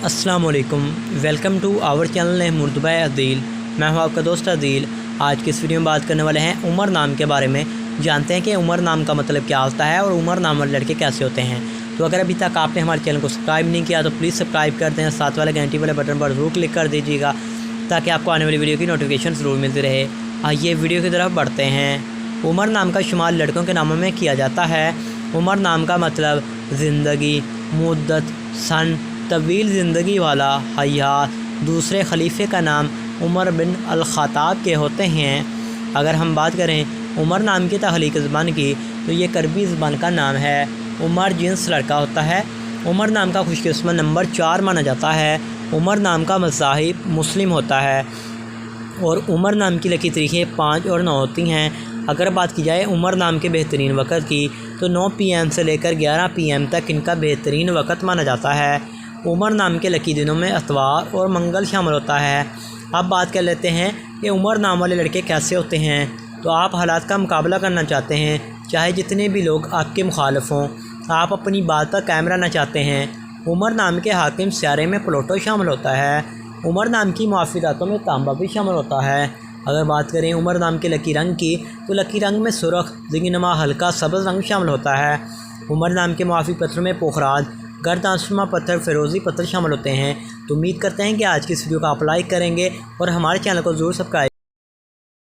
अस्सलाम वालेकुम, welcome to our channel Murtaba Adeel. मैं हूं आपका दोस्त अदील। आज की इस वीडियो में बात करने वाले हैं उमर नाम के बारे में। जानते हैं कि उमर नाम का मतलब क्या होता है और उमर नाम वाले लड़के कैसे होते हैं। तो अगर अभी तक आपने हमारे चैनल को सब्सक्राइब नहीं किया तो प्लीज़ सब्सक्राइब कर दें, साथ वाले घंटी वाले बटन पर ज़रूर क्लिक कर दीजिएगा ताकि आपको आने वाली वीडियो की नोटिफिकेशन ज़रूर मिलती रहे। आइए वीडियो की तरफ बढ़ते हैं। उमर नाम का शुमार लड़कों के नामों में किया जाता है। उमर नाम का मतलब ज़िंदगी, मुद्दत, सन, तवील ज़िंदगी वाला, हयात। दूसरे खलीफे का नाम उमर बिन अल-ख़त्ताब के होते हैं। अगर हम बात करें उमर नाम की तख्लीक ज़बान की तो ये करबी ज़बान का नाम है। उमर जिन्स लड़का होता है। उमर नाम का खुशकिस्मत नंबर 4 माना जाता है। उमर नाम का मज़ाहिब मुस्लिम होता है और उमर नाम की लकी तारीखें 5 और 9 होती हैं। अगर बात की जाए उमर नाम के बेहतरीन वक़्त की तो 9 PM से लेकर 11 PM तक इनका बेहतरीन वक़्त माना जाता है। उमर नाम के लकी दिनों में इतवार और मंगल शामिल होता है। अब बात कर लेते हैं कि उमर नाम वाले लड़के कैसे होते हैं। तो आप हालात का मुकाबला करना चाहते हैं, चाहे जितने भी लोग आपके मुखालिफ हों, आप अपनी बात पर कायम रहना चाहते हैं। उमर नाम के हाकिम स्यारे में प्लूटो शामिल होता है। उमर नाम की मुआफ़िदातों में तांबा भी शामिल होता है। अगर बात करें उमर नाम के लकी रंग की तो लकी रंग में सुरख, ज़िंगनमा, हल्का सब्ज़ रंग शामिल होता है। उमर नाम के मुआफ़ी पत्थरों में पोखराज, गर्द आसमा पत्थर, फिरोज़ी पत्थर शामिल होते हैं। तो उम्मीद करते हैं कि आज की इस वीडियो को आप लाइक करेंगे और हमारे चैनल को ज़रूर सब्सक्राइब